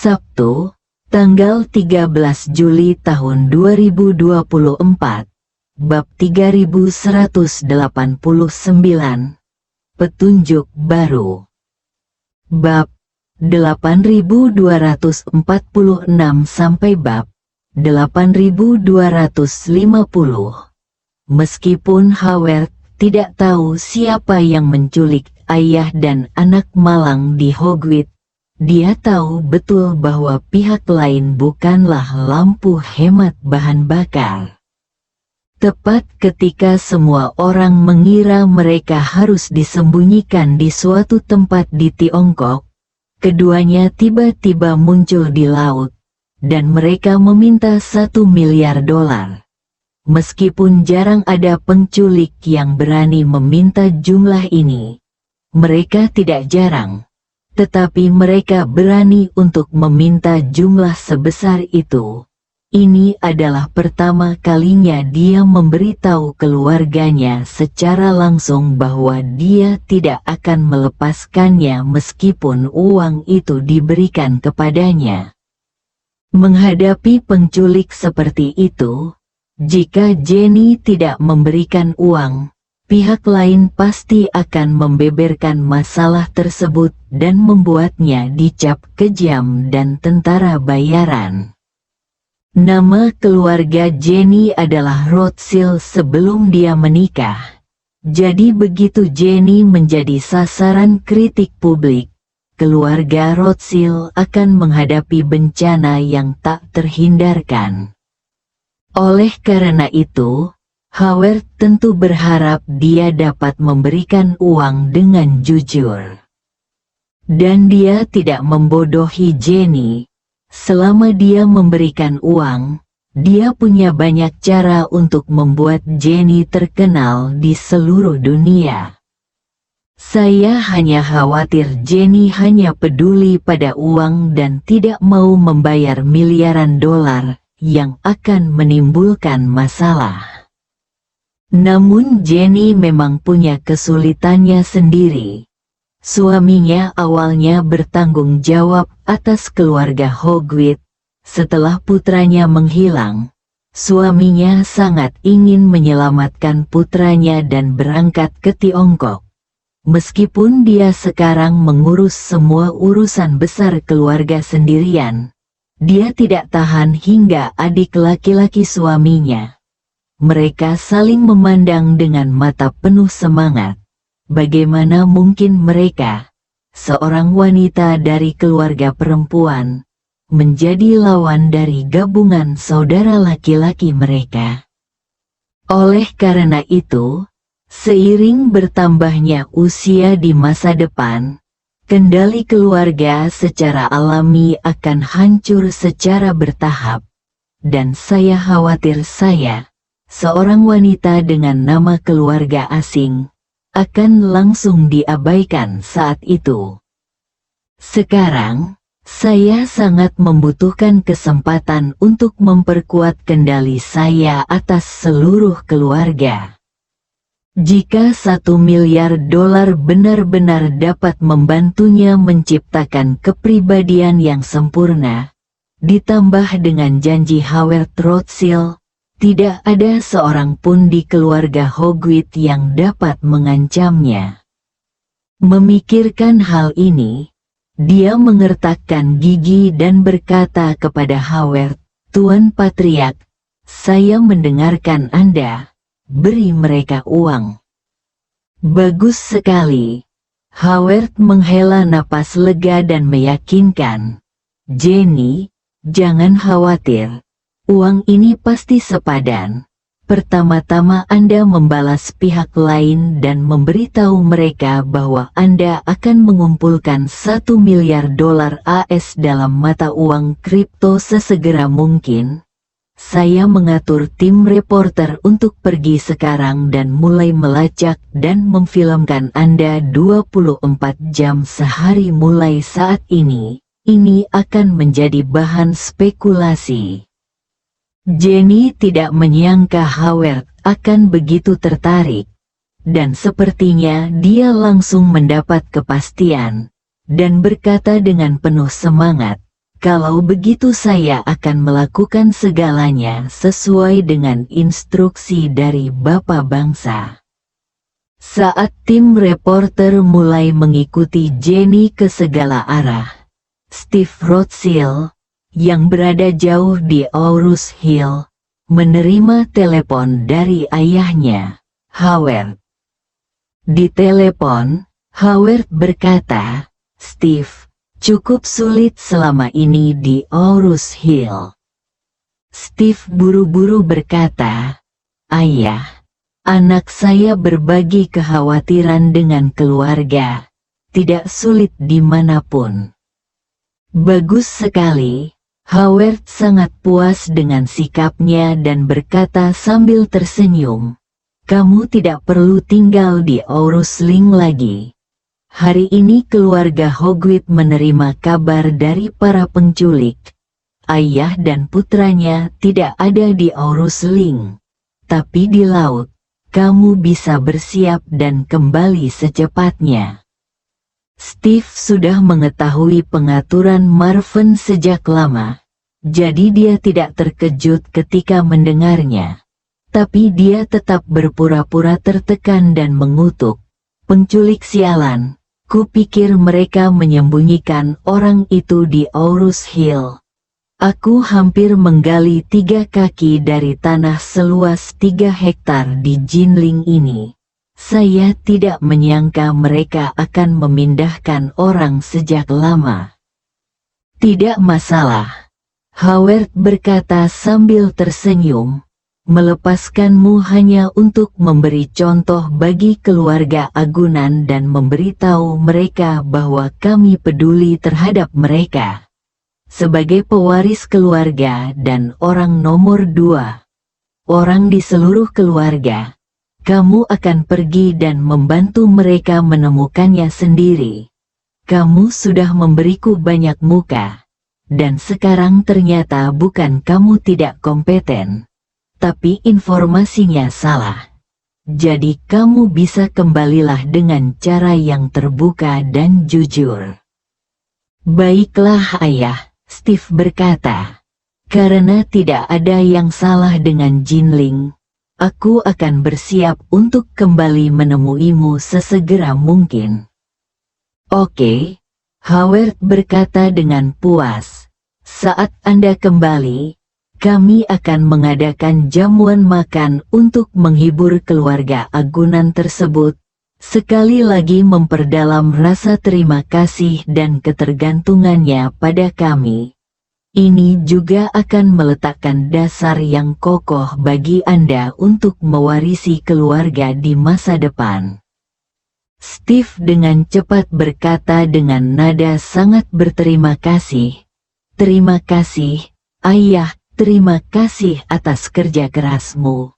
Sabtu, tanggal 13 Juli tahun 2024, bab 3189, petunjuk baru. Bab 8246 sampai bab 8250. Meskipun Howard tidak tahu siapa yang menculik ayah dan anak malang di Hogwarts, dia tahu betul bahwa pihak lain bukanlah lampu hemat bahan bakar. Tepat ketika semua orang mengira mereka harus disembunyikan di suatu tempat di Tiongkok, keduanya tiba-tiba muncul di laut, dan mereka meminta $1 miliar. Meskipun jarang ada penculik yang berani meminta jumlah ini, mereka tidak jarang, tetapi mereka berani untuk meminta jumlah sebesar itu. Ini adalah pertama kalinya dia memberitahu keluarganya secara langsung bahwa dia tidak akan melepaskannya meskipun uang itu diberikan kepadanya. Menghadapi penculik seperti itu, jika Jenny tidak memberikan uang, pihak lain pasti akan membeberkan masalah tersebut dan membuatnya dicap kejam dan tentara bayaran. Nama keluarga Jenny adalah Rothschild sebelum dia menikah. Jadi begitu Jenny menjadi sasaran kritik publik, keluarga Rothschild akan menghadapi bencana yang tak terhindarkan. Oleh karena itu, Howard tentu berharap dia dapat memberikan uang dengan jujur. Dan dia tidak membodohi Jenny. Selama dia memberikan uang, dia punya banyak cara untuk membuat Jenny terkenal di seluruh dunia. Saya hanya khawatir Jenny hanya peduli pada uang dan tidak mau membayar miliaran dolar yang akan menimbulkan masalah. Namun Jenny memang punya kesulitannya sendiri. Suaminya awalnya bertanggung jawab atas keluarga Hogwarts. Setelah putranya menghilang, suaminya sangat ingin menyelamatkan putranya dan berangkat ke Tiongkok. Meskipun dia sekarang mengurus semua urusan besar keluarga sendirian, dia tidak tahan hingga adik laki-laki suaminya. Mereka saling memandang dengan mata penuh semangat. Bagaimana mungkin mereka, seorang wanita dari keluarga perempuan, menjadi lawan dari gabungan saudara laki-laki mereka? Oleh karena itu, seiring bertambahnya usia di masa depan, kendali keluarga secara alami akan hancur secara bertahap, dan saya khawatir saya, seorang wanita dengan nama keluarga asing, akan langsung diabaikan saat itu. Sekarang, saya sangat membutuhkan kesempatan untuk memperkuat kendali saya atas seluruh keluarga. Jika $1 miliar benar-benar dapat membantunya menciptakan kepribadian yang sempurna, ditambah dengan janji Howard Rothschild, tidak ada seorang pun di keluarga Hogwarts yang dapat mengancamnya. Memikirkan hal ini, dia mengertakkan gigi dan berkata kepada Howard, "Tuan Patriark, saya mendengarkan Anda, beri mereka uang." Bagus sekali. Howard menghela napas lega dan meyakinkan, "Jenny, jangan khawatir. Uang ini pasti sepadan. Pertama-tama Anda membalas pihak lain dan memberitahu mereka bahwa Anda akan mengumpulkan $1 miliar AS dalam mata uang kripto sesegera mungkin. Saya mengatur tim reporter untuk pergi sekarang dan mulai melacak dan memfilmkan Anda 24 jam sehari mulai saat ini. Ini akan menjadi bahan spekulasi." Jenny tidak menyangka Howard akan begitu tertarik, dan sepertinya dia langsung mendapat kepastian, dan berkata dengan penuh semangat, Kalau begitu saya akan melakukan segalanya sesuai dengan instruksi dari Bapak Bangsa. Saat tim reporter mulai mengikuti Jenny ke segala arah, Steve Rothschild, yang berada jauh di Aurus Hill, menerima telepon dari ayahnya, Howard. Di telepon, Howard berkata, "Steve, cukup sulit selama ini di Aurus Hill." Steve buru-buru berkata, "Ayah, anak saya berbagi kekhawatiran dengan keluarga, tidak sulit dimanapun." Bagus sekali. Howard sangat puas dengan sikapnya dan berkata sambil tersenyum, "Kamu tidak perlu tinggal di Aurus Link lagi. Hari ini keluarga Hogwarts menerima kabar dari para penculik. Ayah dan putranya tidak ada di Aurus Link, tapi di laut. Kamu bisa bersiap dan kembali secepatnya." Steve sudah mengetahui pengaturan Marven sejak lama, jadi dia tidak terkejut ketika mendengarnya. Tapi dia tetap berpura-pura tertekan dan mengutuk, "Penculik sialan, kupikir mereka menyembunyikan orang itu di Aurus Hill. Aku hampir menggali 3 kaki dari tanah seluas 3 hektar di Jinling ini. Saya tidak menyangka mereka akan memindahkan orang sejak lama." "Tidak masalah," Howard berkata sambil tersenyum, "melepaskanmu hanya untuk memberi contoh bagi keluarga agunan dan memberitahu mereka bahwa kami peduli terhadap mereka. Sebagai pewaris keluarga dan orang nomor 2, orang di seluruh keluarga, kamu akan pergi dan membantu mereka menemukannya sendiri. Kamu sudah memberiku banyak muka, dan sekarang ternyata bukan kamu tidak kompeten, tapi informasinya salah. Jadi kamu bisa kembalilah dengan cara yang terbuka dan jujur." "Baiklah ayah," Steve berkata, "karena tidak ada yang salah dengan Jinling. Aku akan bersiap untuk kembali menemuimu sesegera mungkin." "Oke," Howard berkata dengan puas. "Saat Anda kembali, kami akan mengadakan jamuan makan untuk menghibur keluarga agunan tersebut, sekali lagi memperdalam rasa terima kasih dan ketergantungannya pada kami. Ini juga akan meletakkan dasar yang kokoh bagi Anda untuk mewarisi keluarga di masa depan." Steve dengan cepat berkata dengan nada sangat berterima kasih, "Terima kasih, Ayah, terima kasih atas kerja kerasmu."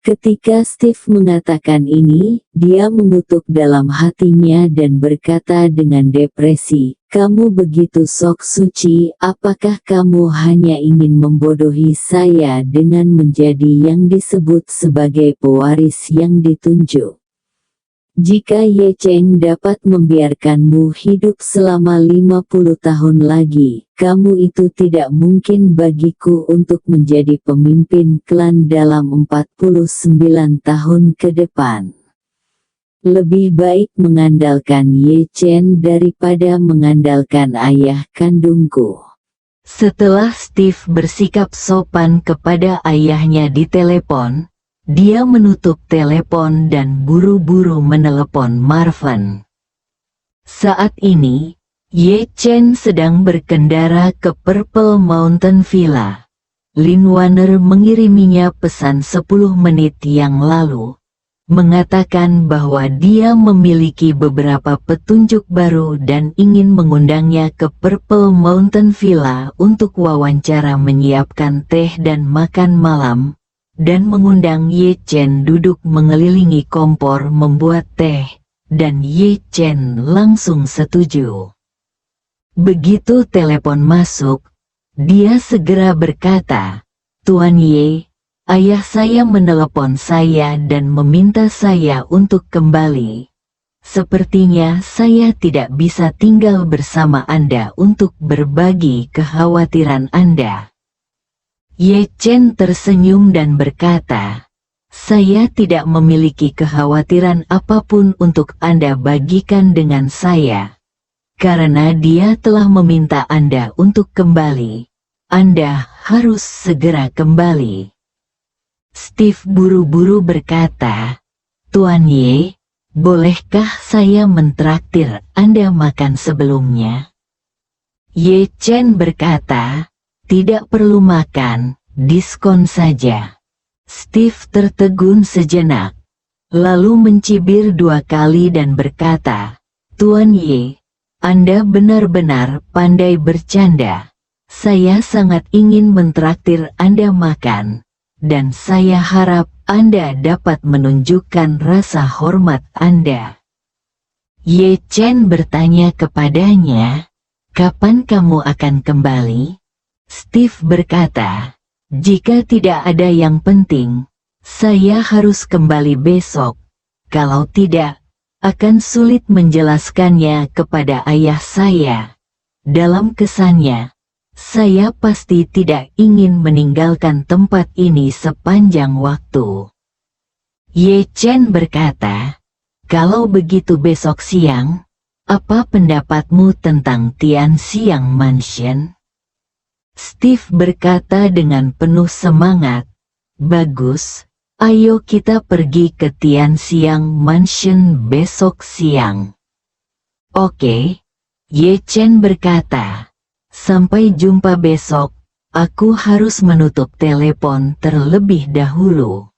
Ketika Steve mengatakan ini, dia mengutuk dalam hatinya dan berkata dengan depresi, "Kamu begitu sok suci, apakah kamu hanya ingin membodohi saya dengan menjadi yang disebut sebagai pewaris yang ditunjuk? Jika Ye Cheng dapat membiarkanmu hidup selama 50 tahun lagi, kamu itu tidak mungkin bagiku untuk menjadi pemimpin klan dalam 49 tahun ke depan. Lebih baik mengandalkan Ye Chen daripada mengandalkan ayah kandungku." Setelah Steve bersikap sopan kepada ayahnya di telepon, dia menutup telepon dan buru-buru menelepon Marven. Saat ini, Ye Chen sedang berkendara ke Purple Mountain Villa. Lin Warner mengiriminya pesan 10 menit yang lalu, mengatakan bahwa dia memiliki beberapa petunjuk baru dan ingin mengundangnya ke Purple Mountain Villa untuk wawancara menyiapkan teh dan makan malam, dan mengundang Ye Chen duduk mengelilingi kompor membuat teh, dan Ye Chen langsung setuju. Begitu telepon masuk, dia segera berkata, "Tuan Ye, ayah saya menelepon saya dan meminta saya untuk kembali. Sepertinya saya tidak bisa tinggal bersama Anda untuk berbagi kekhawatiran Anda. Ye Chen tersenyum dan berkata, saya tidak memiliki kekhawatiran apapun untuk Anda bagikan dengan saya. Karena dia telah meminta Anda untuk kembali, Anda harus segera kembali. Steve buru-buru berkata, Tuan Ye, bolehkah saya mentraktir Anda makan sebelumnya? Ye Chen berkata, tidak perlu makan, diskon saja. Steve tertegun sejenak, lalu mencibir 2 kali dan berkata, Tuan Ye, Anda benar-benar pandai bercanda. Saya sangat ingin mentraktir Anda makan, dan saya harap Anda dapat menunjukkan rasa hormat Anda. Ye Chen bertanya kepadanya, kapan kamu akan kembali? Steve berkata, jika tidak ada yang penting, saya harus kembali besok. Kalau tidak, akan sulit menjelaskannya kepada ayah saya. Dalam kesannya, saya pasti tidak ingin meninggalkan tempat ini sepanjang waktu. Ye Chen berkata, kalau begitu besok siang, apa pendapatmu tentang Tianxiang Mansion? Steve berkata dengan penuh semangat, bagus, ayo kita pergi ke Tianxiang Mansion besok siang. Oke, Ye Chen berkata. Sampai jumpa besok, aku harus menutup telepon terlebih dahulu.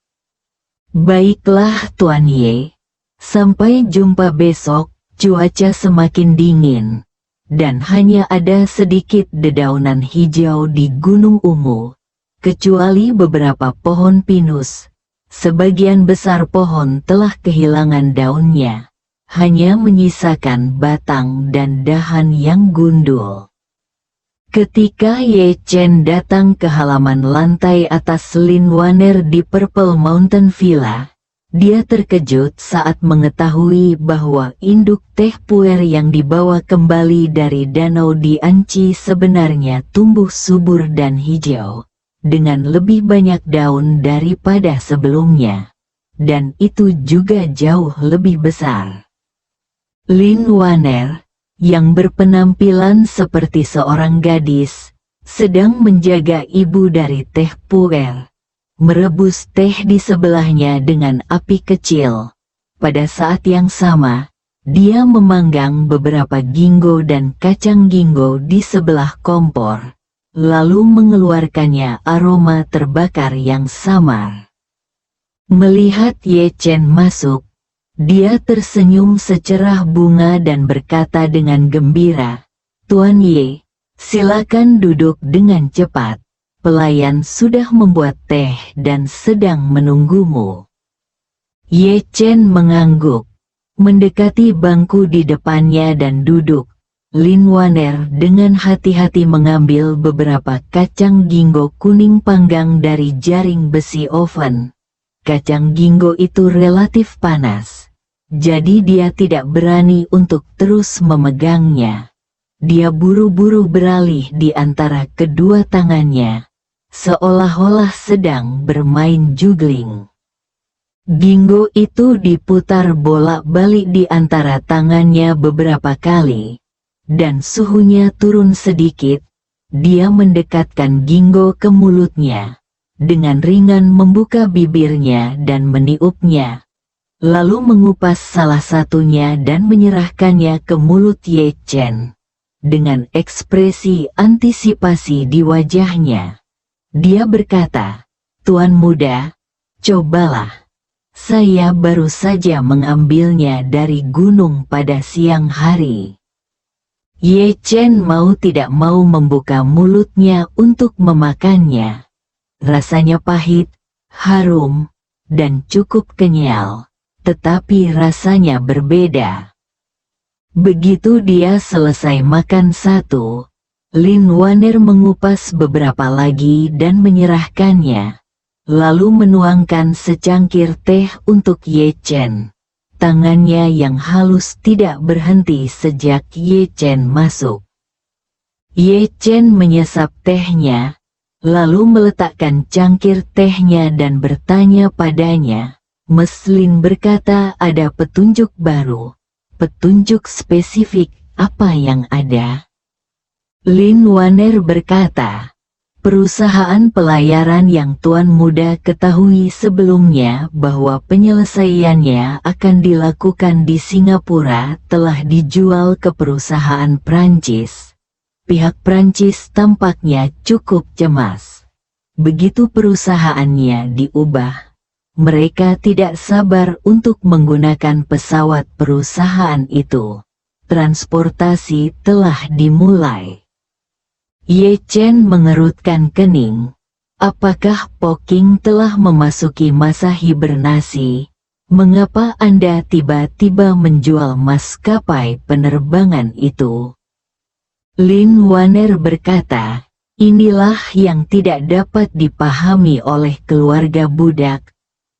Baiklah Tuan Ye, sampai jumpa besok, cuaca semakin dingin, dan hanya ada sedikit dedaunan hijau di Gunung Ungu, kecuali beberapa pohon pinus. Sebagian besar pohon telah kehilangan daunnya, hanya menyisakan batang dan dahan yang gundul. Ketika Ye Chen datang ke halaman lantai atas Lin Waner di Purple Mountain Villa, dia terkejut saat mengetahui bahwa induk teh puer yang dibawa kembali dari danau di Anci sebenarnya tumbuh subur dan hijau, dengan lebih banyak daun daripada sebelumnya, dan itu juga jauh lebih besar. Lin Waner, yang berpenampilan seperti seorang gadis, sedang menjaga ibu dari teh puer, merebus teh di sebelahnya dengan api kecil. Pada saat yang sama, dia memanggang beberapa ginkgo dan kacang ginkgo di sebelah kompor, lalu mengeluarkannya aroma terbakar yang samar. Melihat Ye Chen masuk, dia tersenyum secerah bunga dan berkata dengan gembira, Tuan Ye, silakan duduk dengan cepat. Pelayan sudah membuat teh dan sedang menunggumu. Ye Chen mengangguk, mendekati bangku di depannya dan duduk. Lin Waner dengan hati-hati mengambil beberapa kacang ginkgo kuning panggang dari jaring besi oven. Kacang ginkgo itu relatif panas, jadi dia tidak berani untuk terus memegangnya. Dia buru-buru beralih di antara kedua tangannya, seolah-olah sedang bermain juggling. Ginkgo itu diputar bolak-balik di antara tangannya beberapa kali, dan suhunya turun sedikit. Dia mendekatkan ginkgo ke mulutnya, dengan ringan membuka bibirnya dan meniupnya, lalu mengupas salah satunya dan menyerahkannya ke mulut Ye Chen. Dengan ekspresi antisipasi di wajahnya, dia berkata, Tuan muda, cobalah. Saya baru saja mengambilnya dari gunung pada siang hari. Ye Chen mau tidak mau membuka mulutnya untuk memakannya. Rasanya pahit, harum, dan cukup kenyal, tetapi rasanya berbeda. Begitu dia selesai makan satu, Lin Waner mengupas beberapa lagi dan menyerahkannya, lalu menuangkan secangkir teh untuk Ye Chen. Tangannya yang halus tidak berhenti sejak Ye Chen masuk. Ye Chen menyesap tehnya, lalu meletakkan cangkir tehnya dan bertanya padanya. Mes Lin berkata ada petunjuk baru. Petunjuk spesifik apa yang ada? Lin Waner berkata, perusahaan pelayaran yang Tuan Muda ketahui sebelumnya bahwa penyelesaiannya akan dilakukan di Singapura telah dijual ke perusahaan Prancis. Pihak Prancis tampaknya cukup cemas. Begitu perusahaannya diubah, mereka tidak sabar untuk menggunakan pesawat perusahaan itu. Transportasi telah dimulai. Ye Chen mengerutkan kening. Apakah Poking telah memasuki masa hibernasi? Mengapa Anda tiba-tiba menjual maskapai penerbangan itu? Lin Waner berkata, inilah yang tidak dapat dipahami oleh keluarga budak.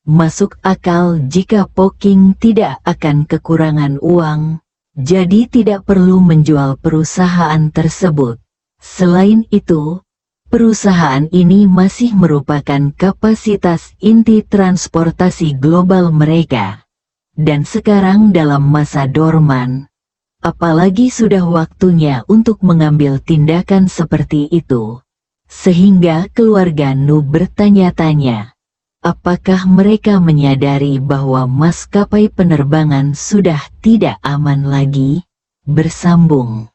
Masuk akal jika Poking tidak akan kekurangan uang, jadi tidak perlu menjual perusahaan tersebut. Selain itu, perusahaan ini masih merupakan kapasitas inti transportasi global mereka. Dan sekarang dalam masa dorman, apalagi sudah waktunya untuk mengambil tindakan seperti itu. Sehingga keluarga Nu bertanya-tanya, apakah mereka menyadari bahwa maskapai penerbangan sudah tidak aman lagi? Bersambung.